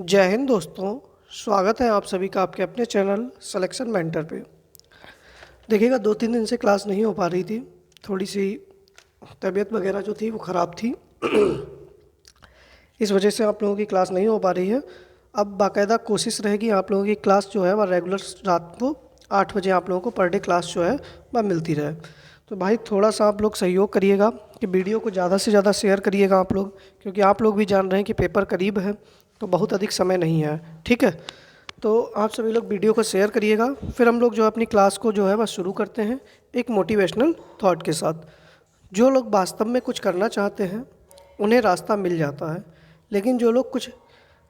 जय हिंद दोस्तों। स्वागत है आप सभी का आपके अपने चैनल सिलेक्शन मेंटर पे। देखिएगा 2-3 दिन से क्लास नहीं हो पा रही थी, थोड़ी सी तबीयत वगैरह जो थी वो ख़राब थी। इस वजह से आप लोगों की क्लास नहीं हो पा रही है। अब बाकायदा कोशिश रहेगी आप लोगों की क्लास जो है वह रेगुलर रात को 8 बजे आप लोगों को पर डे क्लास जो है वह मिलती रहे। तो भाई थोड़ा सा आप लोग सहयोग करिएगा कि वीडियो को ज़्यादा से ज़्यादा शेयर करिएगा आप लोग, क्योंकि आप लोग भी जान रहे हैं कि पेपर करीब है तो बहुत अधिक समय नहीं है। ठीक है, तो आप सभी लोग वीडियो को शेयर करिएगा। फिर हम लोग जो अपनी क्लास को जो है वह शुरू करते हैं एक मोटिवेशनल थॉट के साथ। जो लोग वास्तव में कुछ करना चाहते हैं उन्हें रास्ता मिल जाता है, लेकिन जो लोग कुछ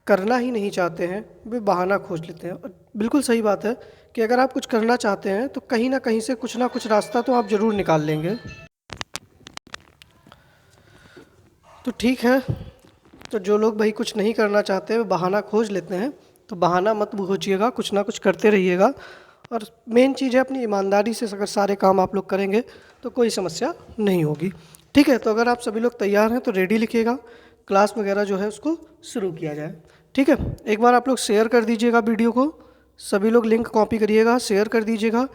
करना ही नहीं चाहते हैं वे बहाना खोज लेते हैं। और बिल्कुल सही बात है कि अगर आप कुछ करना चाहते हैं तो कहीं ना कहीं से कुछ ना कुछ रास्ता तो आप ज़रूर निकाल लेंगे। तो ठीक है, तो जो लोग भाई कुछ नहीं करना चाहते वो बहाना खोज लेते हैं, तो बहाना मत खोजिएगा, कुछ ना कुछ करते रहिएगा। और मेन चीज़ है अपनी ईमानदारी से अगर सारे काम आप लोग करेंगे तो कोई समस्या नहीं होगी। ठीक है, तो अगर आप सभी लोग तैयार हैं तो रेडी लिखिएगा, क्लास वगैरह जो है उसको शुरू किया जाए। ठीक है, एक बार आप लोग शेयर कर दीजिएगा वीडियो को, सभी लोग लिंक कॉपी करिएगा, शेयर कर दीजिएगा।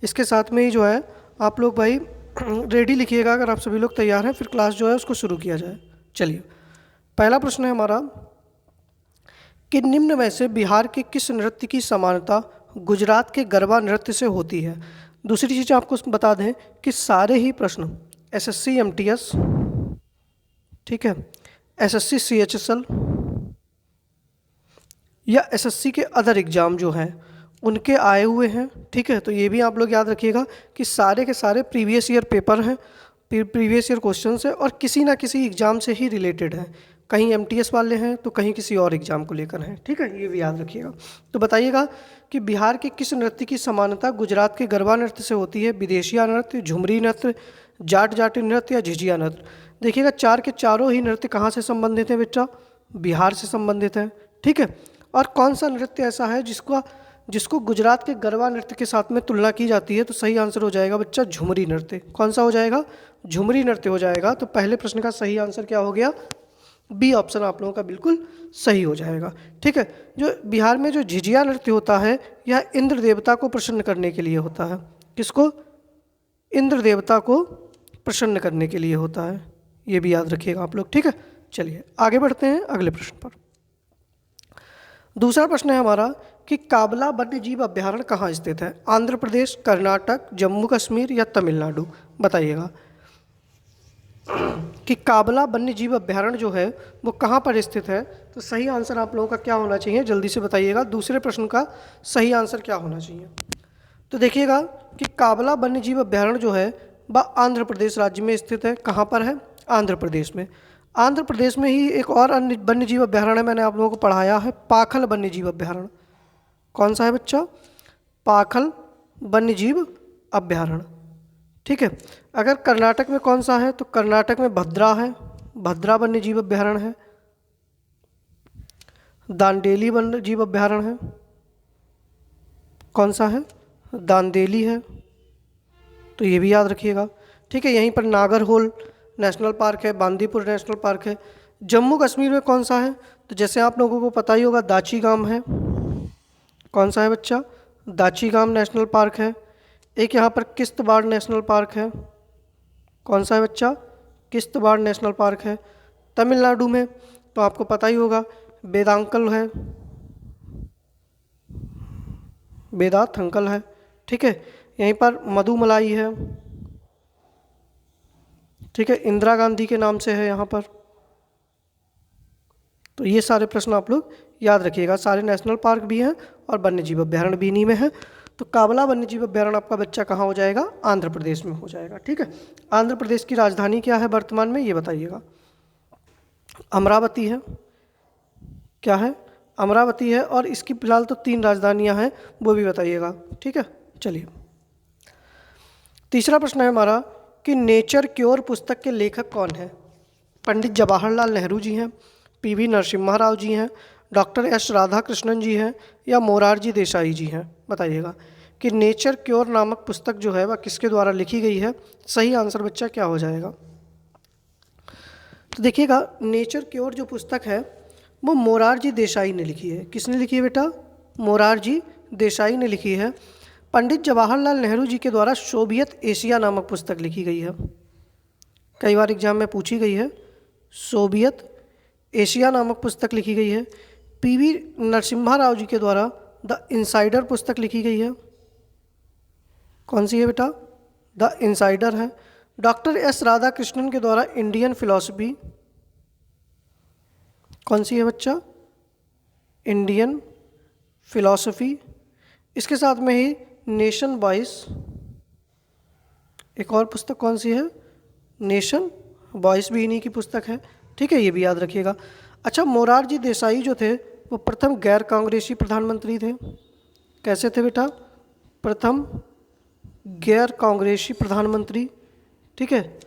इसके साथ में ही जो है आप लोग भाई रेडी लिखिएगा अगर आप सभी लोग तैयार हैं, फिर क्लास जो है उसको शुरू किया जाए। चलिए, पहला प्रश्न है हमारा कि निम्न में से बिहार के किस नृत्य की समानता गुजरात के गरबा नृत्य से होती है। दूसरी चीज़ आपको बता दें कि सारे ही प्रश्न एसएससी एमटीएस, ठीक है, एसएससी सीएचएसएल या एसएससी के अदर एग्ज़ाम जो हैं उनके आए हुए हैं। ठीक है, तो ये भी आप लोग याद रखिएगा कि सारे के सारे प्रीवियस ईयर पेपर हैं, प्रीवियस ईयर क्वेश्चन है और किसी ना किसी एग्ज़ाम से ही रिलेटेड हैं। कहीं एमटीएस वाले हैं तो कहीं किसी और एग्ज़ाम को लेकर हैं। ठीक है, ये भी याद रखिएगा। तो बताइएगा कि बिहार के किस नृत्य की समानता गुजरात के गरबा नृत्य से होती है। विदेशिया नृत्य, झुमरी नृत्य, जाट जाटी नृत्य या झिझिया नृत्य। देखिएगा चार के चारों ही नृत्य कहाँ से संबंधित हैं बेटा? बिहार से संबंधित हैं। ठीक है, और कौन सा नृत्य ऐसा है जिसको गुजरात के गरबा नृत्य के साथ में तुलना की जाती है? तो सही आंसर हो जाएगा बच्चा झुमरी नृत्य। कौन सा हो जाएगा? झुमरी नृत्य हो जाएगा। तो पहले प्रश्न का सही आंसर क्या हो गया? बी ऑप्शन आप लोगों का बिल्कुल सही हो जाएगा। ठीक है, जो बिहार में जो झिझिया नृत्य होता है यह इंद्र देवता को प्रसन्न करने के लिए होता है। किसको? इंद्र देवता को प्रसन्न करने के लिए होता है, ये भी याद रखिएगा आप लोग। ठीक है, चलिए आगे बढ़ते हैं अगले प्रश्न पर। दूसरा प्रश्न है हमारा कि काबला वन्य जीव अभ्यारण्य कहाँ स्थित है? आंध्र प्रदेश, कर्नाटक, जम्मू कश्मीर या तमिलनाडु? बताइएगा कि काबला वन्य जीव अभ्यारण्य जो है वो कहाँ पर स्थित है। तो सही आंसर आप लोगों का क्या होना चाहिए, जल्दी से बताइएगा। दूसरे प्रश्न का सही आंसर क्या होना चाहिए? तो देखिएगा कि काबला वन्य जीव अभ्यारण्य जो है वह आंध्र प्रदेश राज्य में स्थित है। कहाँ पर है? आंध्र प्रदेश में। आंध्र प्रदेश में ही एक और अन्य वन्य जीव अभ्यारण्य मैंने आप लोगों को पढ़ाया है, पाखल वन्य जीव अभ्यारण्य। कौन सा है बच्चा? पाखल वन्य जीव अभ्यारण्य। ठीक है, अगर कर्नाटक में कौन सा है? तो कर्नाटक में भद्रा है, भद्रा वन्य जीव अभ्यारण्य है। दांडेली वन्य जीव अभ्यारण्य है। कौन सा है? दांदेली है। तो ये भी याद रखिएगा। ठीक है, यहीं पर नागरहोल नेशनल पार्क है, बांदीपुर नेशनल पार्क है। जम्मू कश्मीर में कौन सा है? तो जैसे आप लोगों को पता ही होगा दाची गाम है। कौन सा है बच्चा? दाची गाम नेशनल पार्क है। एक यहाँ पर किश्तवाड़ नेशनल पार्क है। कौन सा है बच्चा? किश्तवाड़ नेशनल पार्क है। तमिलनाडु में तो आपको पता ही होगा वेदांकल है, वेदाथंकल है। ठीक है, यहीं पर मधुमलाई है। ठीक है, इंदिरा गांधी के नाम से है यहाँ पर। तो ये सारे प्रश्न आप लोग याद रखिएगा, सारे नेशनल पार्क भी हैं और वन्य जीव अभ्यारण्य भी इन्हीं में है। तो काबला वन्य जीव अभ्यारण्य आपका बच्चा कहाँ हो जाएगा? आंध्र प्रदेश में हो जाएगा। ठीक है, आंध्र प्रदेश की राजधानी क्या है वर्तमान में, ये बताइएगा। अमरावती है। क्या है? अमरावती है। और इसकी फिलहाल तो 3 राजधानियाँ हैं, वो भी बताइएगा। ठीक है, चलिए तीसरा प्रश्न है हमारा कि नेचर क्योर पुस्तक के लेखक कौन है? पंडित जवाहरलाल नेहरू जी हैं, पीवी नरसिम्हा राव जी हैं, डॉक्टर एस राधाकृष्णन जी हैं या मोरारजी देसाई जी हैं? बताइएगा कि नेचर क्योर नामक पुस्तक जो है वह किसके द्वारा लिखी गई है। सही आंसर बच्चा क्या हो जाएगा? तो देखिएगा नेचर क्योर जो पुस्तक है वो मोरारजी देसाई ने लिखी है। किसने लिखी है बेटा? मोरारजी देसाई ने लिखी है। पंडित जवाहरलाल नेहरू जी के द्वारा सोवियत एशिया नामक पुस्तक लिखी गई है, कई बार एग्जाम में पूछी गई है। सोवियत एशिया नामक पुस्तक लिखी गई है। पीवी नरसिम्हा राव जी के द्वारा द इनसाइडर पुस्तक लिखी गई है। कौन सी है बेटा? द इनसाइडर है। डॉक्टर एस राधाकृष्णन के द्वारा इंडियन फिलॉसफी, कौन सी है बच्चा? Indian philosophy. इसके साथ में ही नेशन वॉइस, एक और पुस्तक कौन सी है? नेशन वॉइस भी इन्हीं की पुस्तक है, ठीक है, ये भी याद रखिएगा। अच्छा, मोरारजी देसाई जो थे वो प्रथम गैर कांग्रेसी प्रधानमंत्री थे। कैसे थे बेटा? प्रथम गैर कांग्रेसी प्रधानमंत्री, ठीक है।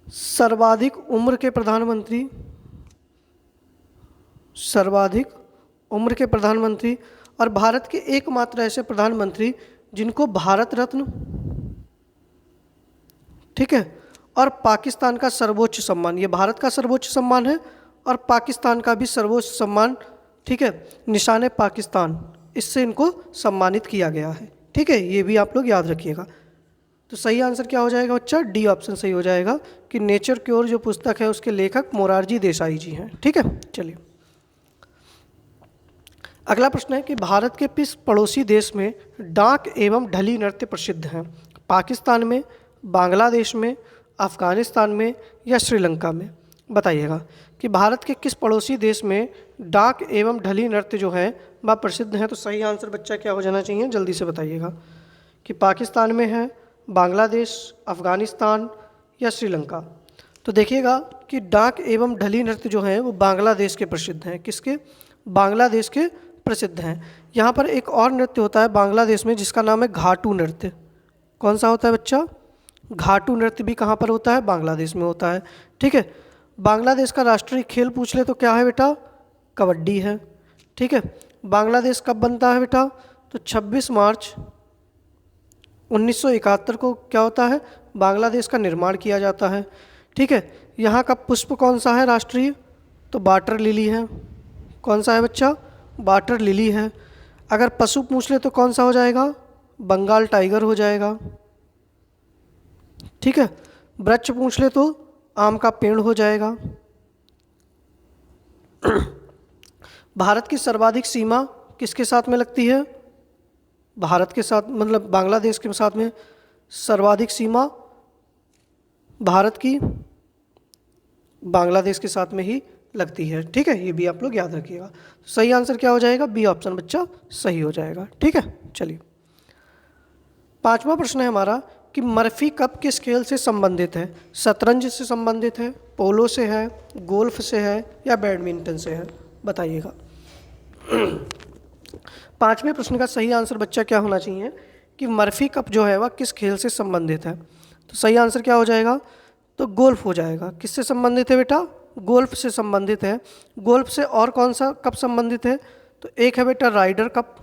सर्वाधिक उम्र के प्रधानमंत्री, सर्वाधिक उम्र के प्रधानमंत्री, और भारत के एकमात्र ऐसे प्रधानमंत्री जिनको भारत रत्न, ठीक है, और पाकिस्तान का सर्वोच्च सम्मान, ये भारत का सर्वोच्च सम्मान है और पाकिस्तान का भी सर्वोच्च सम्मान, ठीक है, निशान पाकिस्तान, इससे इनको सम्मानित किया गया है, ठीक है, ये भी आप लोग याद रखिएगा। तो सही आंसर क्या हो जाएगा बच्चा? डी ऑप्शन सही हो जाएगा कि नेचर क्योर जो पुस्तक है उसके लेखक मोरारजी देसाई जी हैं, ठीक है। चलिए अगला प्रश्न है कि भारत के किस पड़ोसी देश में डाक एवं ढली नृत्य प्रसिद्ध हैं? पाकिस्तान में, बांग्लादेश में, अफ़गानिस्तान में या श्रीलंका में? बताइएगा कि भारत के किस पड़ोसी देश में डाक एवं ढली नृत्य जो है वह प्रसिद्ध हैं। तो सही आंसर बच्चा क्या हो जाना चाहिए? जल्दी से बताइएगा कि पाकिस्तान में है, बांग्लादेश, अफ़गानिस्तान या श्रीलंका। तो देखिएगा कि डाक एवं ढली नृत्य जो हैं वो बांग्लादेश के प्रसिद्ध हैं। किसके? बांग्लादेश के प्रसिद्ध हैं। यहाँ पर एक और नृत्य होता है बांग्लादेश में जिसका नाम है घाटू नृत्य। कौन सा होता है बच्चा? घाटू नृत्य भी कहाँ पर होता है? बांग्लादेश में होता है, ठीक है। बांग्लादेश का राष्ट्रीय खेल पूछ ले तो क्या है बेटा? कबड्डी है, ठीक है। बांग्लादेश कब बनता है बेटा? तो 26 मार्च 1971 को क्या होता है? बांग्लादेश का निर्माण किया जाता है, ठीक है। यहाँ का पुष्प कौन सा है राष्ट्रीय? तो वाटर लिली है। कौन सा है बच्चा? वाटर लिली है। अगर पशु पूछ ले तो कौन सा हो जाएगा? बंगाल टाइगर हो जाएगा, ठीक है। वृक्ष पूछ ले तो आम का पेड़ हो जाएगा। भारत की सर्वाधिक सीमा किसके साथ में लगती है? भारत के साथ, मतलब बांग्लादेश के साथ में सर्वाधिक सीमा भारत की बांग्लादेश के साथ में ही लगती है, ठीक है, ये भी आप लोग याद रखिएगा। सही आंसर क्या हो जाएगा? बी ऑप्शन बच्चा सही हो जाएगा, ठीक है। चलिए 5वां प्रश्न है हमारा कि मर्फी कप किस खेल से संबंधित है? शतरंज से संबंधित है, पोलो से है, गोल्फ से है या बैडमिंटन से है? बताइएगा। 5वें प्रश्न का सही आंसर बच्चा क्या होना चाहिए कि मर्फी कप जो है वह किस खेल से संबंधित है? तो सही आंसर क्या हो जाएगा? तो गोल्फ हो जाएगा। किससे संबंधित है बेटा? गोल्फ से संबंधित है। गोल्फ से और कौन सा कप संबंधित है? तो एक है बेटा राइडर कप।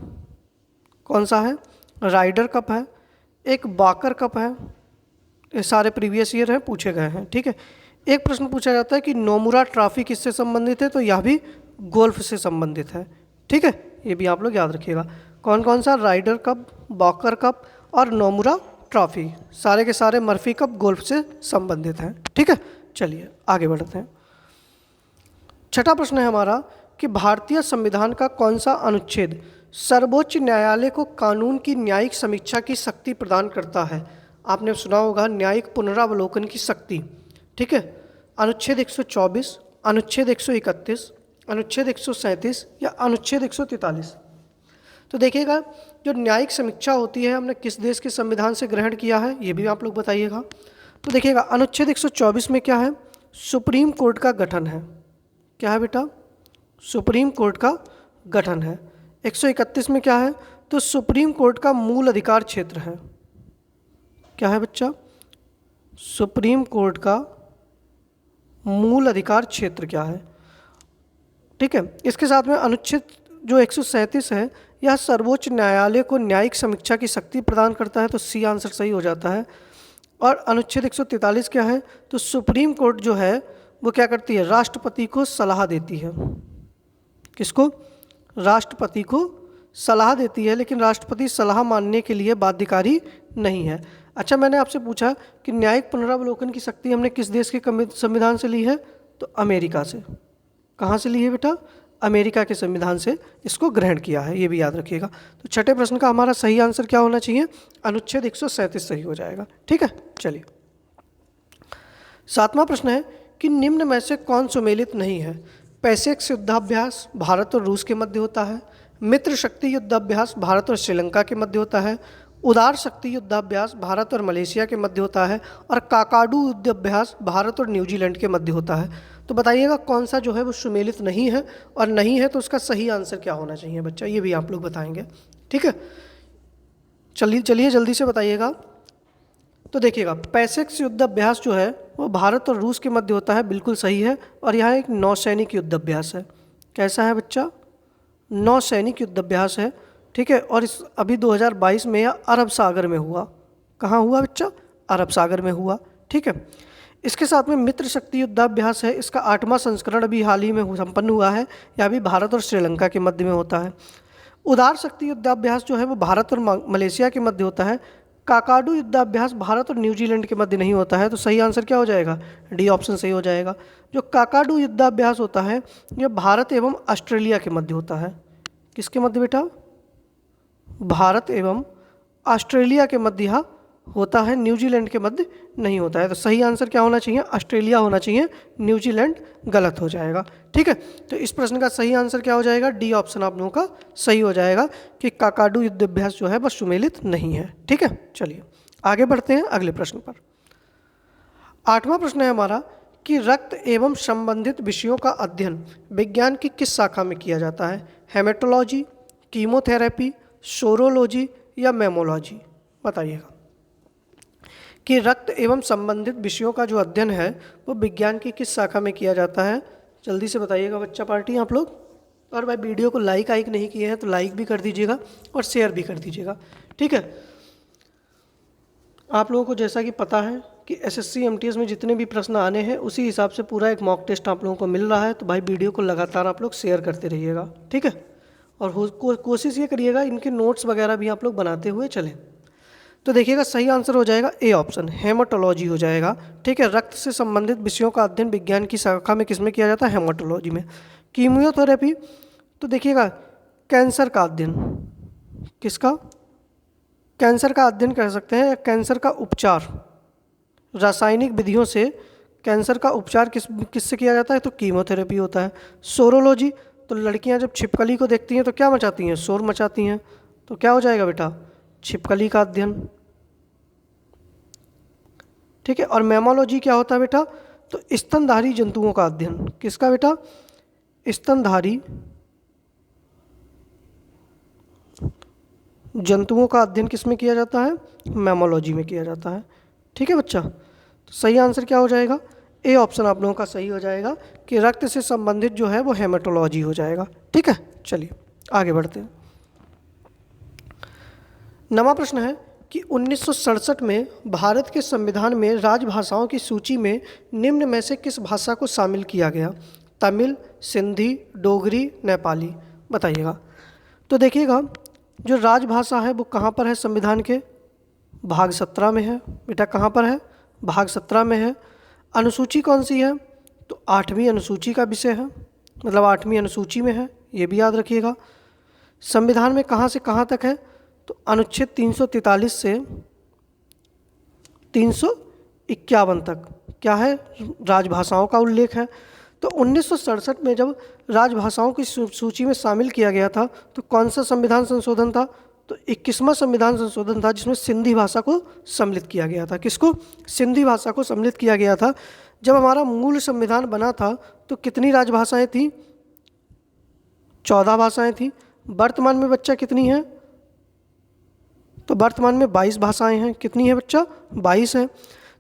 कौन सा है? राइडर कप है। एक बाकर कप है। ये सारे प्रीवियस ईयर हैं, पूछे गए हैं, ठीक है। एक प्रश्न पूछा जाता है कि नोमुरा ट्रॉफी किससे संबंधित है? तो यह भी गोल्फ से संबंधित है, ठीक है, ये भी आप लोग याद रखिएगा। कौन कौन सा? राइडर कप, बाकर कप और नोमुरा ट्रॉफी, सारे के सारे मर्फी कप गोल्फ से संबंधित हैं, ठीक है। चलिए आगे बढ़ते हैं। 6ठा प्रश्न है हमारा कि भारतीय संविधान का कौन सा अनुच्छेद सर्वोच्च न्यायालय को कानून की न्यायिक समीक्षा की शक्ति प्रदान करता है? आपने सुना होगा न्यायिक पुनरावलोकन की शक्ति, ठीक है। अनुच्छेद 124, अनुच्छेद 131, अनुच्छेद 137 या अनुच्छेद 143? तो देखिएगा जो न्यायिक समीक्षा होती है हमने किस देश के संविधान से ग्रहण किया है, ये भी आप लोग बताइएगा। तो देखिएगा अनुच्छेद 124 में क्या है? सुप्रीम कोर्ट का गठन है। क्या है बेटा? सुप्रीम कोर्ट का गठन है। 131 में क्या है? तो सुप्रीम कोर्ट का मूल अधिकार क्षेत्र है। क्या है बच्चा? सुप्रीम कोर्ट का मूल अधिकार क्षेत्र क्या है, ठीक है। इसके साथ में अनुच्छेद जो 137 है यह सर्वोच्च न्यायालय को न्यायिक समीक्षा की शक्ति प्रदान करता है, तो सी आंसर सही हो जाता है। और अनुच्छेद 143 क्या है? तो सुप्रीम कोर्ट जो है वो क्या करती है? राष्ट्रपति को सलाह देती है। किसको? राष्ट्रपति को सलाह देती है, लेकिन राष्ट्रपति सलाह मानने के लिए बाध्यकारी नहीं है। अच्छा, मैंने आपसे पूछा कि न्यायिक पुनरावलोकन की शक्ति हमने किस देश के संविधान से ली है? तो अमेरिका से। कहाँ से ली है बेटा? अमेरिका के संविधान से इसको ग्रहण किया है, ये भी याद रखिएगा। तो छठे प्रश्न का हमारा सही आंसर क्या होना चाहिए? अनुच्छेद 137 सही हो जाएगा। ठीक है, चलिए। सातवां प्रश्न है कि निम्न में से कौन सुमेलित नहीं है? पैसेक्स युद्धाभ्यास भारत और रूस के मध्य होता है, मित्र शक्ति युद्धाभ्यास भारत और श्रीलंका के मध्य होता है, उदार शक्ति युद्धाभ्यास भारत और मलेशिया के मध्य होता है, और काकाडू युद्धाभ्यास भारत और न्यूजीलैंड के मध्य होता है। तो बताइएगा कौन सा जो है वो सुमेलित नहीं है, और नहीं है तो उसका सही आंसर क्या होना चाहिए बच्चा, ये भी आप लोग बताएंगे। ठीक है, चलिए जल्दी से बताइएगा। तो देखिएगा, पैसेक्स युद्धाभ्यास जो है वो भारत और रूस के मध्य होता है, बिल्कुल सही है। और यहाँ एक नौसैनिक युद्धाभ्यास है। कैसा है बच्चा? नौसैनिक युद्धाभ्यास है। ठीक है, और इस अभी 2022 में यह अरब सागर में हुआ। कहाँ हुआ बच्चा? अरब सागर में हुआ। ठीक है, इसके साथ में मित्र शक्ति युद्धाभ्यास है, इसका 8वां संस्करण अभी हाल ही में संपन्न हुआ है। यह भी भारत और श्रीलंका के मध्य में होता है। उदार शक्ति युद्धाभ्यास जो है वो भारत और मलेशिया के मध्य होता है। काकाडू युद्धाभ्यास भारत और न्यूजीलैंड के मध्य नहीं होता है। तो सही आंसर क्या हो जाएगा? डी ऑप्शन सही हो जाएगा। जो काकाडू युद्धाभ्यास होता है यह भारत एवं ऑस्ट्रेलिया के मध्य होता है। किसके मध्य बेटा? भारत एवं ऑस्ट्रेलिया के मध्य यह होता है, न्यूजीलैंड के मध्य नहीं होता है। तो सही आंसर क्या होना चाहिए? ऑस्ट्रेलिया होना चाहिए, न्यूजीलैंड गलत हो जाएगा। ठीक है, तो इस प्रश्न का सही आंसर क्या हो जाएगा? डी ऑप्शन आप लोगों का सही हो जाएगा कि काकाडू युद्धाभ्यास जो है वह सुमेलित नहीं है। ठीक है, चलिए आगे बढ़ते हैं अगले प्रश्न पर। 8वां प्रश्न है हमारा कि रक्त एवं संबंधित विषयों का अध्ययन विज्ञान की किस शाखा में किया जाता है? हेमेटोलॉजी, कीमोथेरेपी, सोरोलॉजी या मेमोलॉजी? बताइएगा कि रक्त एवं संबंधित विषयों का जो अध्ययन है वो विज्ञान की किस शाखा में किया जाता है? जल्दी से बताइएगा बच्चा पार्टी आप लोग। और भाई वीडियो को लाइक नहीं किए हैं तो लाइक भी कर दीजिएगा और शेयर भी कर दीजिएगा। ठीक है, आप लोगों को जैसा कि पता है कि एसएससी एमटीएस में जितने भी प्रश्न आने हैं उसी हिसाब से पूरा एक मॉक टेस्ट आप लोगों को मिल रहा है। तो भाई वीडियो को लगातार आप लोग शेयर करते रहिएगा। ठीक है, और कोशिश ये करिएगा इनके नोट्स वगैरह भी आप लोग बनाते हुए चलें। तो देखिएगा सही आंसर हो जाएगा ए ऑप्शन, हेमाटोलॉजी हो जाएगा। ठीक है, रक्त से संबंधित विषयों का अध्ययन विज्ञान की शाखा में किसमें किया जाता है? हेमाटोलॉजी में। कीमियोथेरेपी, तो देखिएगा कैंसर का अध्ययन, किसका? कैंसर का अध्ययन कर सकते हैं, या कैंसर का उपचार रासायनिक विधियों से कैंसर का उपचार किससे किया जाता है? तो कीमोथेरेपी होता है। सोरोलॉजी, तो लड़कियां जब छिपकली को देखती हैं तो क्या मचाती हैं? शोर मचाती हैं। तो क्या हो जाएगा बेटा? छिपकली का अध्ययन। ठीक है, और मेमोलॉजी क्या होता है बेटा? तो स्तनधारी जंतुओं का अध्ययन। किसका बेटा? स्तनधारी जंतुओं का अध्ययन किस में किया जाता है? मेमोलॉजी में किया जाता है। ठीक है बच्चा, तो सही आंसर क्या हो जाएगा? ए ऑप्शन आप लोगों का सही हो जाएगा कि रक्त से संबंधित जो है वो हेमेटोलॉजी हो जाएगा। ठीक है, चलिए आगे बढ़ते हैं। 9वां प्रश्न है कि 1967 में भारत के संविधान में राजभाषाओं की सूची में निम्न में से किस भाषा को शामिल किया गया? तमिल, सिंधी, डोगरी, नेपाली? बताइएगा। तो देखिएगा जो राजभाषा है वो कहाँ पर है संविधान के? भाग 17 में है बेटा। कहाँ पर है? भाग 17 में है। अनुसूची कौन सी है? तो 8वीं अनुसूची का विषय है, मतलब 8वीं अनुसूची में है, ये भी याद रखिएगा। संविधान में कहाँ से कहाँ तक है? तो अनुच्छेद 343 से 351 तक क्या है? राजभाषाओं का उल्लेख है। तो 1967 में जब राजभाषाओं की सूची में शामिल किया गया था तो कौन सा संविधान संशोधन था? तो 21वां संविधान संशोधन था जिसमें सिंधी भाषा को सम्मिलित किया गया था। किसको? सिंधी भाषा को सम्मिलित किया गया था। जब हमारा मूल संविधान बना था तो कितनी राजभाषाएं थी? 14 भाषाएं थी। वर्तमान में बच्चा कितनी है? तो वर्तमान में 22 भाषाएं हैं। कितनी है बच्चा? 22 हैं।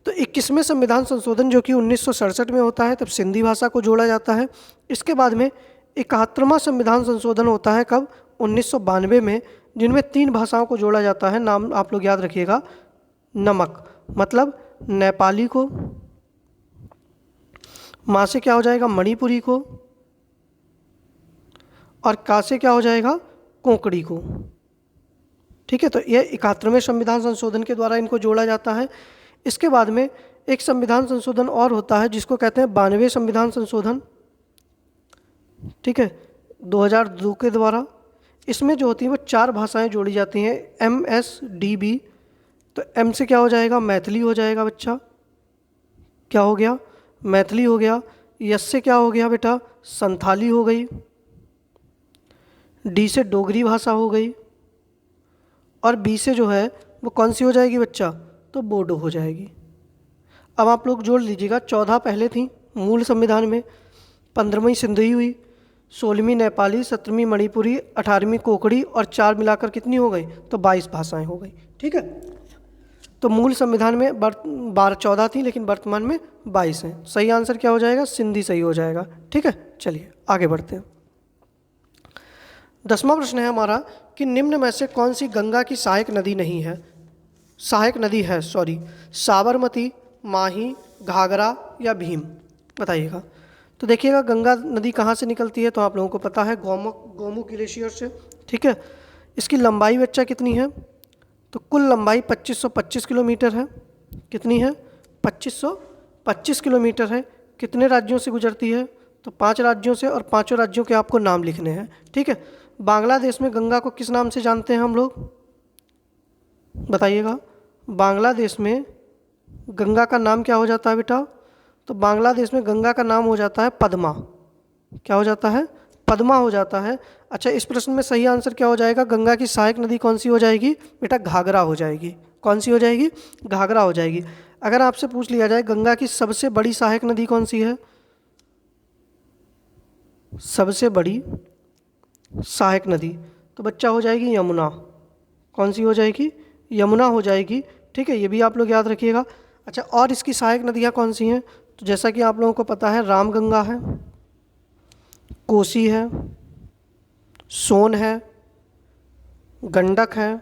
तो 21वें संविधान संशोधन जो कि 1967 में होता है तब सिंधी भाषा को जोड़ा जाता है। इसके बाद में 71वां संविधान संशोधन होता है कब? 1992 में, जिनमें 3 भाषाओं को जोड़ा जाता है। नाम आप लोग याद रखिएगा। नमक मतलब नेपाली को, माँ से क्या हो जाएगा? मणिपुरी को, और का से क्या हो जाएगा, कोंकणी को। ठीक है, तो ये 71वें संविधान संशोधन के द्वारा इनको जोड़ा जाता है। इसके बाद में एक संविधान संशोधन और होता है जिसको कहते हैं 92वें संविधान संशोधन। ठीक है, 2002 के द्वारा। इसमें जो होती है वो 4 भाषाएं जोड़ी जाती हैं, MSDB। तो M से क्या हो जाएगा, मैथिली हो जाएगा बच्चा, क्या हो गया, मैथिली हो गया। यस से क्या हो गया बेटा, संथाली हो गई। डी से डोगरी भाषा हो गई। और बी से जो है वो कौन सी हो जाएगी बच्चा, तो बोडो हो जाएगी। अब आप लोग जोड़ लीजिएगा, 14 पहले थी मूल संविधान में, 15वीं सिंधी हुई, 16वीं नेपाली, 17वीं मणिपुरी, 18वीं कोंकणी और 4 मिलाकर कितनी हो गई, तो 22 भाषाएं हो गई। ठीक है, तो मूल संविधान में 14 थी लेकिन वर्तमान में 22 हैं। सही आंसर क्या हो जाएगा, सिंधी सही हो जाएगा। ठीक है, चलिए आगे बढ़ते हैं। 10वां प्रश्न है हमारा कि निम्न में से कौन सी गंगा की सहायक नदी नहीं है, सहायक नदी है सॉरी, साबरमती, माही, घाघरा या भीम, बताइएगा। तो देखिएगा गंगा नदी कहाँ से निकलती है, तो आप लोगों को पता है गोमुख ग्लेशियर से। ठीक है, इसकी लंबाई बच्चा कितनी है, तो कुल लंबाई 2525 किलोमीटर है। कितनी है, 2525 किलोमीटर है। कितने राज्यों से गुजरती है, तो 5 राज्यों से, और 5 राज्यों के आपको नाम लिखने हैं। ठीक है, बांग्लादेश में गंगा को किस नाम से जानते हैं हम लोग, बताइएगा। बांग्लादेश में गंगा का नाम क्या हो जाता है बेटा, तो बांग्लादेश में गंगा का नाम हो जाता है पद्मा। क्या हो जाता है, पद्मा हो जाता है। अच्छा, इस प्रश्न में सही आंसर क्या हो जाएगा, गंगा की सहायक नदी कौन सी हो जाएगी बेटा, घाघरा हो जाएगी। कौन सी हो जाएगी, घाघरा हो जाएगी। अगर आपसे पूछ लिया जाए गंगा की सबसे बड़ी सहायक नदी कौन सी है, सबसे बड़ी सहायक नदी, तो बच्चा हो जाएगी यमुना। कौन सी हो जाएगी, यमुना हो जाएगी। ठीक है, ये भी आप लोग याद रखिएगा। अच्छा, और इसकी सहायक नदियाँ कौन सी हैं, तो जैसा कि आप लोगों को पता है रामगंगा है, कोसी है, सोन है, गंडक है,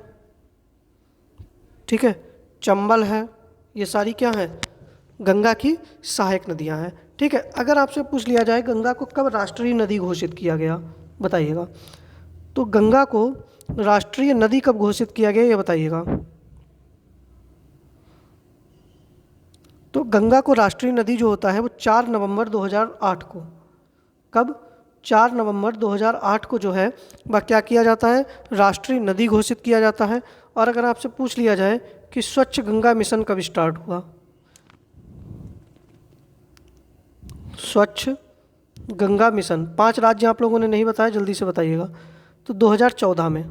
ठीक है, चंबल है। ये सारी क्या है, गंगा की सहायक नदियां हैं। ठीक है, अगर आपसे पूछ लिया जाए गंगा को कब राष्ट्रीय नदी घोषित किया गया, बताइएगा। तो गंगा को राष्ट्रीय नदी कब घोषित किया गया, ये बताइएगा। तो गंगा को राष्ट्रीय नदी जो होता है वो 4 नवंबर 2008 को, कब, 4 नवंबर 2008 को जो है वह क्या किया जाता है, राष्ट्रीय नदी घोषित किया जाता है। और अगर आपसे पूछ लिया जाए कि स्वच्छ गंगा मिशन कब स्टार्ट हुआ, स्वच्छ गंगा मिशन, 5 राज्य आप लोगों ने नहीं बताया, जल्दी से बताइएगा। तो 2014 में,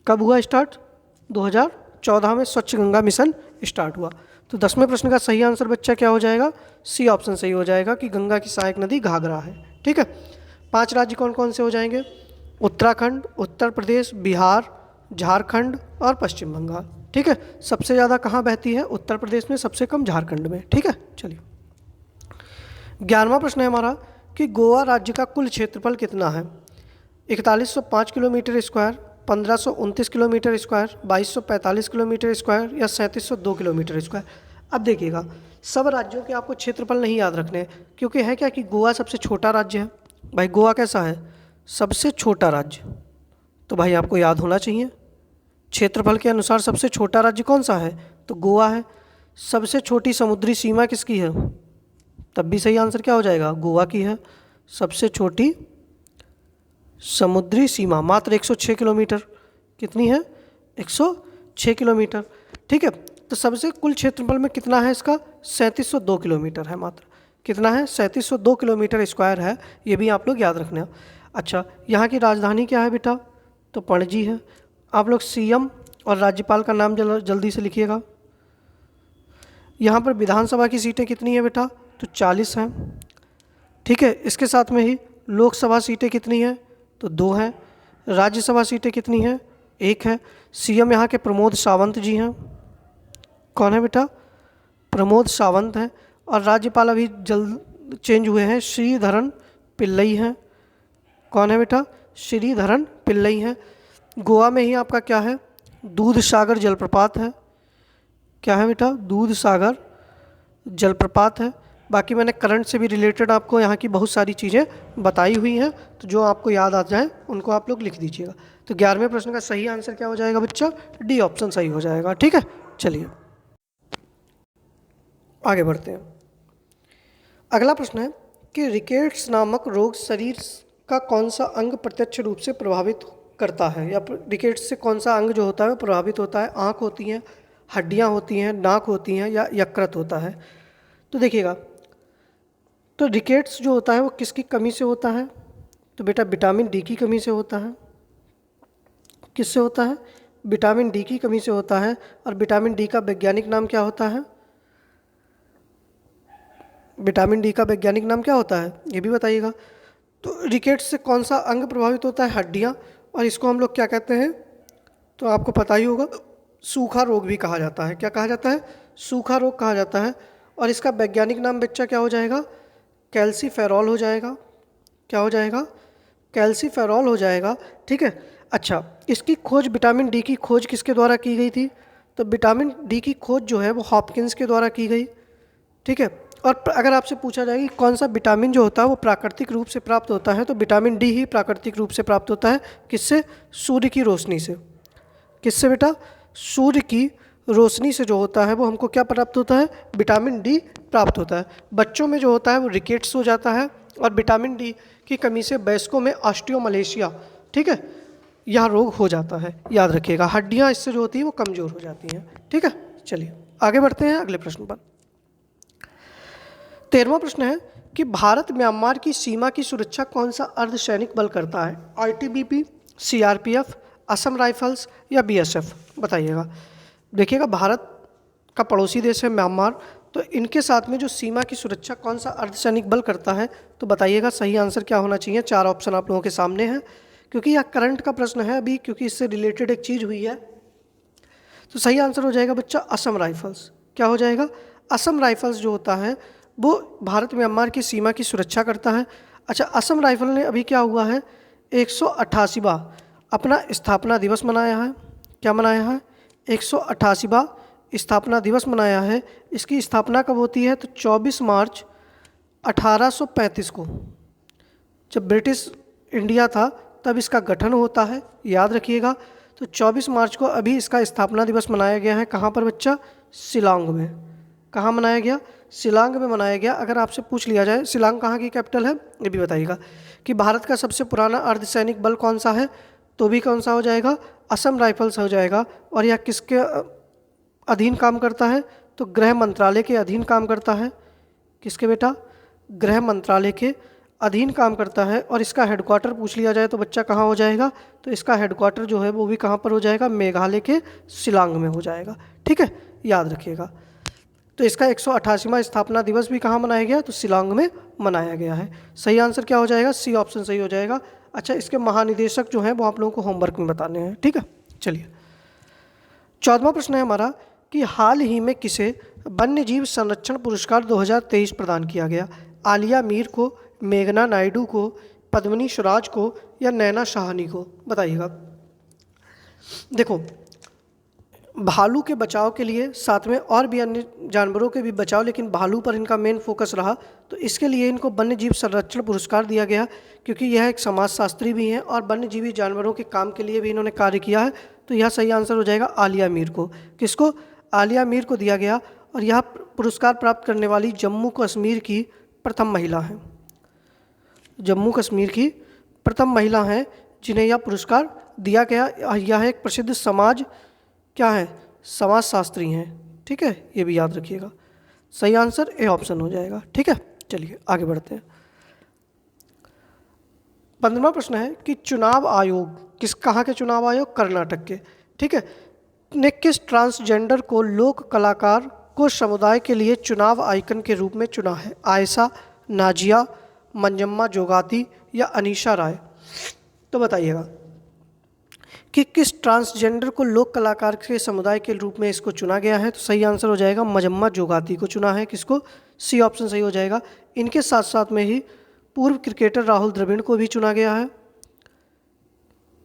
कब हुआ स्टार्ट, 2014 में स्वच्छ गंगा मिशन स्टार्ट हुआ। तो 10वें प्रश्न का सही आंसर बच्चा क्या हो जाएगा, सी ऑप्शन सही हो जाएगा कि गंगा की सहायक नदी घाघरा है। ठीक है, 5 राज्य कौन कौन से हो जाएंगे, उत्तराखंड, उत्तर प्रदेश, बिहार, झारखंड और पश्चिम बंगाल। ठीक है, सबसे ज़्यादा कहाँ बहती है, उत्तर प्रदेश में, सबसे कम झारखंड में। ठीक है, चलिए 11वां प्रश्न है हमारा कि गोवा राज्य का कुल क्षेत्रफल कितना है, 4105 kilometre square, 1529 kilometre square, 2245 kilometre square या 3702 किलोमीटर स्क्वायर। अब देखिएगा, सब राज्यों के आपको क्षेत्रफल नहीं याद रखने हैं, क्योंकि है क्या कि गोवा सबसे छोटा राज्य है। भाई गोवा कैसा है, सबसे छोटा राज्य, तो भाई आपको याद होना चाहिए क्षेत्रफल के अनुसार सबसे छोटा राज्य कौन सा है, तो गोवा है। सबसे छोटी समुद्री सीमा किसकी है, तब भी सही आंसर क्या हो जाएगा, गोवा की है। सबसे छोटी समुद्री सीमा मात्र 106 किलोमीटर, कितनी है, 106 किलोमीटर। ठीक है, तो सबसे कुल क्षेत्रफल में कितना है इसका, 3702 किलोमीटर है मात्र। कितना है, 3702 किलोमीटर स्क्वायर है, ये भी आप लोग याद रखना। अच्छा, यहाँ की राजधानी क्या है बेटा, तो पणजी है। आप लोग सीएम और राज्यपाल का नाम जल्दी से लिखिएगा। यहाँ पर विधानसभा की सीटें कितनी है बेटा, तो 40 हैं। ठीक है, इसके साथ में ही लोकसभा सीटें कितनी हैं, तो 2 हैं। राज्यसभा सीटें कितनी हैं, 1 है। सीएम यहाँ के प्रमोद सावंत जी हैं। कौन है बेटा, प्रमोद सावंत हैं। और राज्यपाल अभी जल्द चेंज हुए हैं, श्रीधरन पिल्लई हैं। कौन है बेटा, श्रीधरन पिल्लई हैं। गोवा में ही आपका क्या है, दूध सागर जलप्रपात है। क्या है बेटा, दूध सागर जलप्रपात है। बाकी मैंने करंट से भी रिलेटेड आपको यहाँ की बहुत सारी चीज़ें बताई हुई हैं, तो जो आपको याद आ जाए उनको आप लोग लिख दीजिएगा। तो 11वें प्रश्न का सही आंसर क्या हो जाएगा बच्चा? डी ऑप्शन सही हो जाएगा। ठीक है, चलिए आगे बढ़ते हैं। अगला प्रश्न है कि रिकेट्स नामक रोग शरीर का कौन सा अंग प्रत्यक्ष रूप से प्रभावित करता है, या रिकेट्स से कौन सा अंग जो होता है वो प्रभावित होता है? आँख होती हैं, हड्डियाँ होती हैं, नाक होती हैं, या यकृत होता है? तो देखिएगा, तो रिकेट्स जो होता है वो किसकी कमी से होता है? तो बेटा विटामिन डी की कमी से होता है। किससे होता है? विटामिन डी की कमी से होता है। और विटामिन डी का वैज्ञानिक नाम क्या होता है? विटामिन डी का वैज्ञानिक नाम क्या होता है, ये भी बताइएगा। तो रिकेट्स से कौन सा अंग प्रभावित होता है? हड्डियाँ। और इसको हम लोग क्या कहते हैं? तो आपको पता ही होगा, सूखा रोग भी कहा जाता है। क्या कहा जाता है? सूखा रोग कहा जाता है। और इसका वैज्ञानिक नाम बच्चा क्या हो जाएगा? कैल्सीफेरॉल हो जाएगा। क्या हो जाएगा? कैल्सीफेरॉल हो जाएगा। ठीक है, अच्छा, इसकी खोज, विटामिन डी की खोज किसके द्वारा की गई थी? तो विटामिन डी की खोज जो है वो हॉपकिंस के द्वारा की गई। ठीक है, और अगर आपसे पूछा जाए कि कौन सा विटामिन जो होता है वो प्राकृतिक रूप से प्राप्त होता है, तो विटामिन डी ही प्राकृतिक रूप से प्राप्त होता है। किससे? सूर्य की रोशनी से। किससे बेटा? सूर्य की रोशनी से जो होता है वो हमको क्या प्राप्त होता है? विटामिन डी प्राप्त होता है। बच्चों में जो होता है वो रिकेट्स हो जाता है, और विटामिन डी की कमी से वयस्कों में ऑस्टियोमलेशिया, ठीक है, यह रोग हो जाता है। याद रखिएगा, हड्डियाँ इससे जो होती है वो कमज़ोर हो जाती हैं। ठीक है, चलिए आगे बढ़ते हैं अगले प्रश्न पर। 13वां प्रश्न है कि भारत म्यांमार की सीमा की सुरक्षा कौन सा अर्धसैनिक बल करता है? आईटीबीपी, सीआरपीएफ, असम राइफल्स, या बीएसएफ? बताइएगा। देखिएगा, भारत का पड़ोसी देश है म्यांमार, तो इनके साथ में जो सीमा की सुरक्षा कौन सा अर्धसैनिक बल करता है, तो बताइएगा सही आंसर क्या होना चाहिए। 4 ऑप्शन आप लोगों के सामने हैं, क्योंकि यह करंट का प्रश्न है अभी, क्योंकि इससे रिलेटेड एक चीज़ हुई है। तो सही आंसर हो जाएगा बच्चा असम राइफल्स। क्या हो जाएगा? असम राइफल्स जो होता है वो भारत म्यांमार की सीमा की सुरक्षा करता है। अच्छा, असम राइफल ने अभी क्या हुआ है, 188वां अपना स्थापना दिवस मनाया है। क्या मनाया है? 188वां स्थापना दिवस मनाया है। इसकी स्थापना कब होती है? तो 24 मार्च 1835 को, जब ब्रिटिश इंडिया था तब इसका गठन होता है। याद रखिएगा, तो 24 मार्च को अभी इसका स्थापना दिवस मनाया गया है। कहाँ पर बच्चा? शिलांग में। कहाँ मनाया गया? शिलांग में मनाया गया। अगर आपसे पूछ लिया जाए शिलांग कहाँ की कैपिटल है, ये भी बताइएगा। कि भारत का सबसे पुराना अर्धसैनिक बल कौन सा है, तो भी कौन सा हो जाएगा? असम राइफल्स हो जाएगा। और यह किसके अधीन काम करता है? तो गृह मंत्रालय के अधीन काम करता है। किसके बेटा? गृह मंत्रालय के अधीन काम करता है। और इसका हेडक्वार्टर पूछ लिया जाए तो बच्चा कहाँ हो जाएगा? तो इसका हेडक्वार्टर जो है वो भी कहाँ पर हो जाएगा? मेघालय के शिलांग में हो जाएगा। ठीक है, याद रखिएगा। तो इसका 188वां स्थापना दिवस भी कहाँ मनाया गया? तो शिलांग में मनाया गया है। सही आंसर क्या हो जाएगा? सी ऑप्शन सही हो जाएगा। अच्छा, इसके महानिदेशक जो हैं वो आप लोगों को होमवर्क में बताने हैं। ठीक है, चलिए 14वां प्रश्न है हमारा कि हाल ही में किसे वन्यजीव संरक्षण पुरस्कार 2023 प्रदान किया गया? आलिया मीर को, मेघना नायडू को, पद्मिनी स्वराज को, या नैना साहनी को? बताइएगा। देखो, भालू के बचाव के लिए, साथ में और भी अन्य जानवरों के भी बचाव, लेकिन भालू पर इनका मेन फोकस रहा, तो इसके लिए इनको वन्यजीव संरक्षण पुरस्कार दिया गया, क्योंकि यह एक समाजशास्त्री भी हैं और वन्यजीवी जानवरों के काम के लिए भी इन्होंने कार्य किया है। तो यह सही आंसर हो जाएगा आलिया मीर को। किसको? आलिया मीर को दिया गया। और यह पुरस्कार प्राप्त करने वाली जम्मू कश्मीर की प्रथम महिला हैं। जम्मू कश्मीर की प्रथम महिला हैं जिन्हें यह पुरस्कार दिया गया। यह एक प्रसिद्ध समाज क्या है? समाजशास्त्री हैं। ठीक है, ये भी याद रखिएगा। सही आंसर ए ऑप्शन हो जाएगा। ठीक है, चलिए आगे बढ़ते हैं। 15वां प्रश्न है कि चुनाव आयोग कहाँ के चुनाव आयोग? कर्नाटक के। ठीक है, ने किस ट्रांसजेंडर को लोक कलाकार को समुदाय के लिए चुनाव आइकन के रूप में चुना है? आयशा, नाजिया, मंजम्मा जोगाती, या अनीशा राय? तो बताइएगा कि किस ट्रांसजेंडर को लोक कलाकार के समुदाय के रूप में इसको चुना गया है? तो सही आंसर हो जाएगा मंजम्मा जोगाती को चुना है। किसको? सी ऑप्शन सही हो जाएगा। इनके साथ साथ में ही पूर्व क्रिकेटर राहुल द्रविड़ को भी चुना गया है।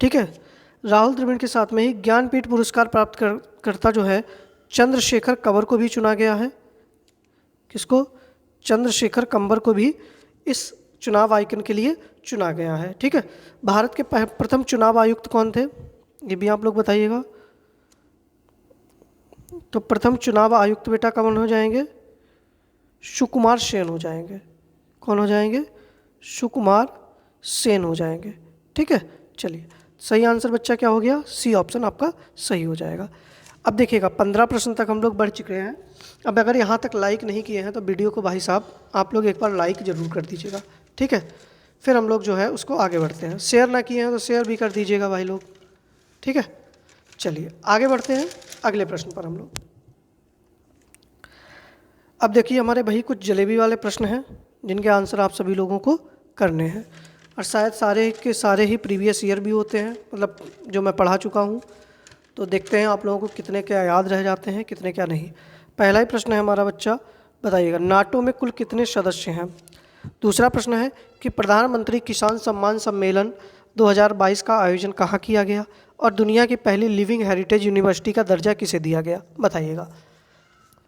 ठीक है, राहुल द्रविड़ के साथ में ही ज्ञानपीठ पुरस्कार प्राप्त करता जो है चंद्रशेखर कंवर को भी चुना गया है। किसको? चंद्रशेखर कंबर को भी इस चुनाव आइकन के लिए चुना गया है। ठीक है, भारत के प्रथम चुनाव आयुक्त कौन थे, ये भी आप लोग बताइएगा। तो प्रथम चुनाव आयुक्त बेटा कौन हो जाएंगे, सुकुमार सेन हो जाएंगे। कौन हो जाएंगे, सुकुमार सेन हो जाएंगे। ठीक है, चलिए सही आंसर बच्चा क्या हो गया, सी ऑप्शन आपका सही हो जाएगा। अब देखिएगा 15 प्रश्न तक हम लोग बढ़ चुके हैं। अब अगर यहाँ तक लाइक नहीं किए हैं तो वीडियो को भाई साहब आप लोग एक बार लाइक ज़रूर कर दीजिएगा। ठीक है, फिर हम लोग जो है उसको आगे बढ़ते हैं। शेयर ना किए हैं तो शेयर भी कर दीजिएगा भाई लोग। ठीक है, चलिए आगे बढ़ते हैं अगले प्रश्न पर हम लोग। अब देखिए हमारे भाई कुछ जलेबी वाले प्रश्न हैं जिनके आंसर आप सभी लोगों को करने हैं, और शायद सारे के सारे ही प्रीवियस ईयर भी होते हैं, मतलब जो मैं पढ़ा चुका हूँ। तो देखते हैं आप लोगों को कितने क्या याद रह जाते हैं, कितने क्या नहीं। पहला ही प्रश्न है हमारा बच्चा, बताइएगा नाटो में कुल कितने सदस्य हैं। दूसरा प्रश्न है कि प्रधानमंत्री किसान सम्मान सम्मेलन 2022 का आयोजन कहाँ किया गया, और दुनिया की पहली लिविंग हेरिटेज यूनिवर्सिटी का दर्जा किसे दिया गया, बताइएगा।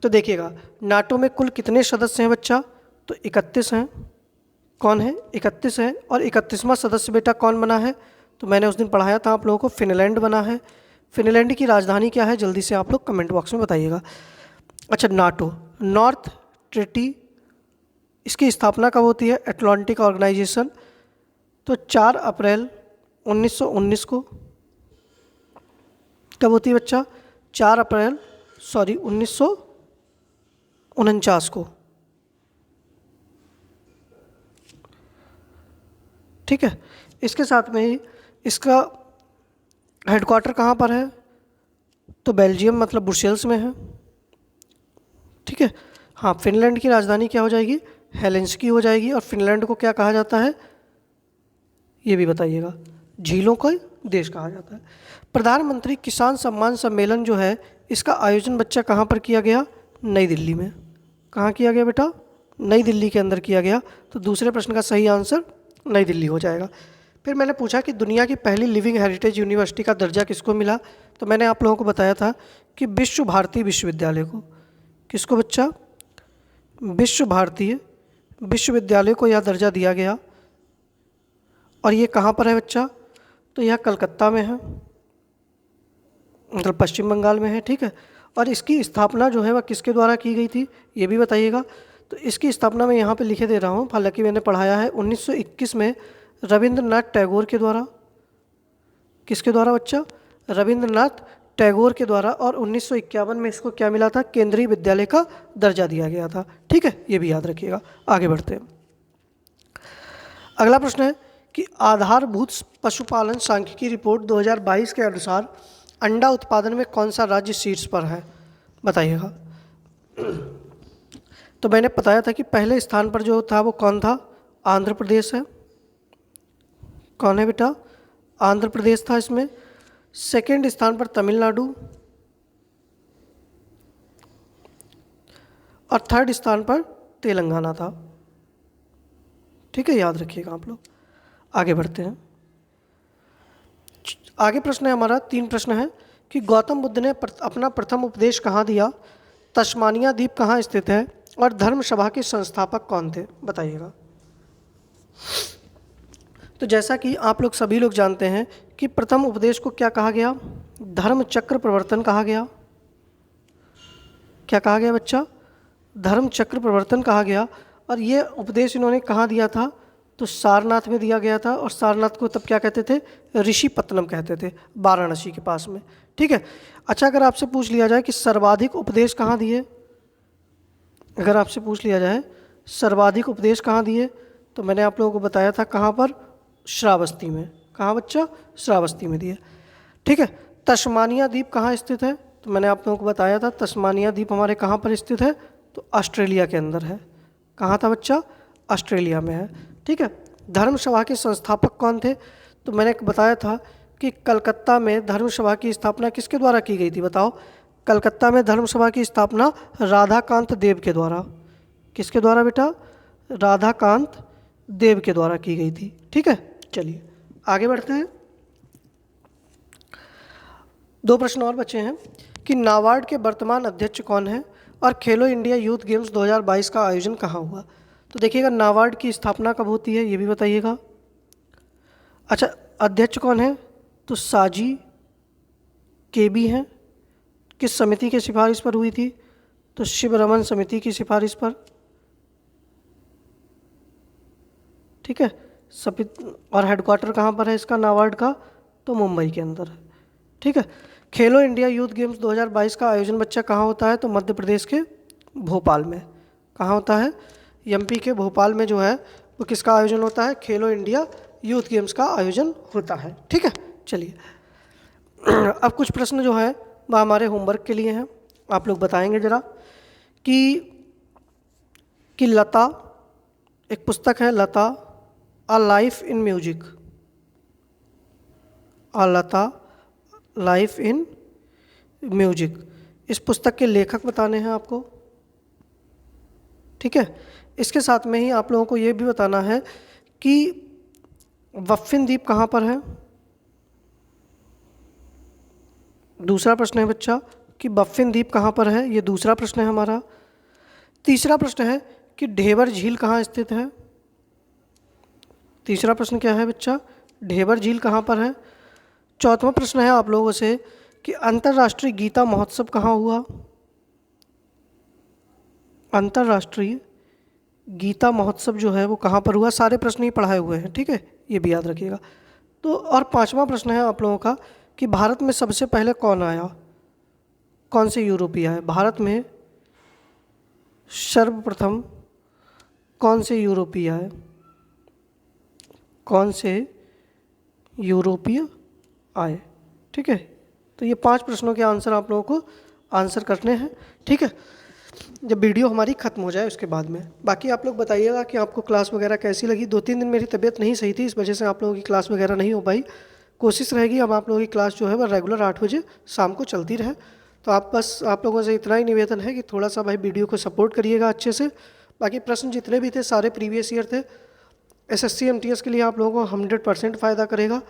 तो देखिएगा नाटो में कुल कितने सदस्य हैं बच्चा, तो 31 हैं। कौन है, 31 है। और 31वां सदस्य बेटा कौन बना है, तो मैंने उस दिन पढ़ाया था आप लोगों को, फिनलैंड बना है। फिनलैंड की राजधानी क्या है, जल्दी से आप लोग कमेंट बॉक्स में बताइएगा। अच्छा, नाटो नॉर्थ ट्रीटी, इसकी स्थापना कब होती है, अटलांटिक ऑर्गेनाइजेशन, तो 4 अप्रैल 1919 को। कब होती है बच्चा, 4 अप्रैल 1949 को। ठीक है, इसके साथ में ही इसका हेडक्वार्टर कहाँ पर है, तो बेल्जियम मतलब ब्रुसेल्स में है। ठीक है, हाँ, फिनलैंड की राजधानी क्या हो जाएगी, हेलेंस्की हो जाएगी। और फिनलैंड को क्या कहा जाता है, ये भी बताइएगा, झीलों का देश कहा जाता है। प्रधानमंत्री किसान सम्मान सम्मेलन जो है, इसका आयोजन बच्चा कहाँ पर किया गया, नई दिल्ली में। कहाँ किया गया बेटा, नई दिल्ली के अंदर किया गया। तो दूसरे प्रश्न का सही आंसर नई दिल्ली हो जाएगा। फिर मैंने पूछा कि दुनिया की पहली लिविंग हेरिटेज यूनिवर्सिटी का दर्जा किसको मिला, तो मैंने आप लोगों को बताया था कि विश्व भारती विश्वविद्यालय को। किसको बच्चा, विश्व भारतीय विश्वविद्यालय को यह दर्जा दिया गया। और ये कहाँ पर है बच्चा, तो यह कलकत्ता में है, मतलब पश्चिम बंगाल में है। ठीक है, और इसकी स्थापना जो है वह किसके द्वारा की गई थी, ये भी बताइएगा। तो इसकी स्थापना मैं यहाँ पे लिखे दे रहा हूँ, हालांकि मैंने पढ़ाया है 1921 में रविंद्रनाथ टैगोर के द्वारा। किसके द्वारा बच्चा, रविंद्रनाथ टैगोर के द्वारा। और 1951 में इसको क्या मिला था, केंद्रीय विद्यालय का दर्जा दिया गया था। ठीक है, ये भी याद रखिएगा। आगे बढ़ते हैं। अगला प्रश्न है कि आधारभूत पशुपालन सांख्यिकी रिपोर्ट 2022 के अनुसार अंडा उत्पादन में कौन सा राज्य शीर्ष पर है, बताइएगा। तो मैंने बताया था कि पहले स्थान पर जो था वो कौन था, आंध्र प्रदेश है। कौन है बेटा, आंध्र प्रदेश था इसमें। सेकंड स्थान पर तमिलनाडु, और थर्ड स्थान पर तेलंगाना था। ठीक है, याद रखिएगा आप लोग। आगे बढ़ते हैं। आगे प्रश्न है हमारा, 3 प्रश्न है कि गौतम बुद्ध ने अपना प्रथम उपदेश कहाँ दिया, तस्मानिया द्वीप कहाँ स्थित है, और धर्म सभा के संस्थापक कौन थे, बताइएगा। तो जैसा कि आप लोग सभी लोग जानते हैं कि प्रथम उपदेश को क्या कहा गया, धर्म चक्र प्रवर्तन कहा गया। क्या कहा गया बच्चा, धर्म चक्र प्रवर्तन कहा गया। और ये उपदेश इन्होंने कहाँ दिया था, तो सारनाथ में दिया गया था। और सारनाथ को तब क्या कहते थे, ऋषिपत्तनम कहते थे, वाराणसी के पास में। ठीक है, अच्छा अगर आपसे पूछ लिया जाए कि सर्वाधिक उपदेश कहाँ दिए, अगर आपसे पूछ लिया जाए सर्वाधिक उपदेश कहाँ दिए, तो मैंने आप लोगों को बताया था कहाँ पर, श्रावस्ती में। कहाँ बच्चा, श्रावस्ती में दिए। ठीक है, तस्मानिया द्वीप कहाँ स्थित है, तो मैंने आप लोगों को बताया था तस्मानिया द्वीप हमारे कहाँ पर स्थित है, तो ऑस्ट्रेलिया के अंदर है। कहाँ था बच्चा, ऑस्ट्रेलिया में है। ठीक है, धर्म सभा के संस्थापक कौन थे, तो मैंने बताया था कि कलकत्ता में धर्म सभा की स्थापना किसके द्वारा की गई थी, बताओ। कलकत्ता में धर्म सभा की स्थापना राधाकांत देव के द्वारा। किसके द्वारा बेटा, राधाकांत देव के द्वारा की गई थी। ठीक है, चलिए आगे बढ़ते हैं। 2 प्रश्न और बचे हैं कि नाबार्ड के वर्तमान अध्यक्ष कौन है, और खेलो इंडिया यूथ गेम्स 2022 का आयोजन कहाँ हुआ? तो देखिएगा नाबार्ड की स्थापना कब होती है ये भी बताइएगा। अच्छा, अध्यक्ष कौन है? तो साजी केबी हैं। किस समिति की सिफारिश पर हुई थी? तो शिव रमन समिति की सिफारिश पर। ठीक है, सभी। और हेडक्वार्टर कहाँ पर है इसका नाबार्ड का? तो मुंबई के अंदर है। ठीक है, खेलो इंडिया यूथ गेम्स 2022 का आयोजन बच्चा कहाँ होता है? तो मध्य प्रदेश के भोपाल में। कहाँ होता है? एमपी के भोपाल में जो है वो किसका आयोजन होता है? खेलो इंडिया यूथ गेम्स का आयोजन होता है। ठीक है, चलिए अब कुछ प्रश्न जो है वह हमारे होमवर्क के लिए हैं। आप लोग बताएंगे ज़रा कि लता, एक पुस्तक है Lata a life in music, a Lata life in music, इस पुस्तक के लेखक बताने हैं आपको। ठीक है, इसके साथ में ही आप लोगों को ये भी बताना है कि वफ़िन द्वीप कहाँ पर है। दूसरा प्रश्न है बच्चा कि वफ़िन द्वीप कहाँ पर है, ये दूसरा प्रश्न है हमारा। तीसरा प्रश्न है कि ढेबर झील कहाँ स्थित है। तीसरा प्रश्न क्या है बच्चा? ढेबर झील कहाँ पर है। चौथा प्रश्न है आप लोगों से कि अंतर्राष्ट्रीय गीता महोत्सव कहाँ हुआ। अंतर्राष्ट्रीय गीता महोत्सव जो है वो कहाँ पर हुआ। सारे प्रश्न ही पढ़ाए हुए हैं, ठीक है, ये भी याद रखिएगा। तो और पांचवा प्रश्न है आप लोगों का कि भारत में सबसे पहले कौन आया, कौन से यूरोपीय आए। भारत में सर्वप्रथम कौन से यूरोपीय आए, कौन से यूरोपीय आए। ठीक है, तो ये 5 प्रश्नों के आंसर आप लोगों को आंसर करने हैं। ठीक है, जब वीडियो हमारी ख़त्म हो जाए उसके बाद में। बाकी आप लोग बताइएगा कि आपको क्लास वगैरह कैसी लगी। 2-3 दिन मेरी तबीयत नहीं सही थी, इस वजह से आप लोगों की क्लास वगैरह नहीं हो पाई। कोशिश रहेगी अब आप लोगों की क्लास जो है वह रेगुलर 8 बजे शाम को चलती रहे। तो आप लोगों से इतना ही निवेदन है कि थोड़ा सा भाई वीडियो को सपोर्ट करिएगा अच्छे से। बाकी प्रश्न जितने भी थे सारे प्रीवियस ईयर थे। SSC MTS के लिए आप लोगों को 100% फ़ायदा करेगा।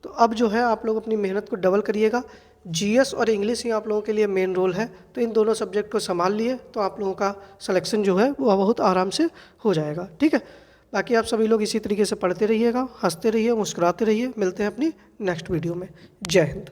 तो अब जो है आप लोग अपनी मेहनत को डबल करिएगा। GS और इंग्लिश ही आप लोगों के लिए मेन रोल है, तो इन दोनों सब्जेक्ट को संभाल लिए तो आप लोगों का सिलेक्शन जो है वो बहुत आराम से हो जाएगा। ठीक है, बाकी आप सभी लोग इसी तरीके से पढ़ते रहिएगा, हंसते रहिए, मुस्कुराते रहिए। मिलते हैं अपनी नेक्स्ट वीडियो में। जय हिंद।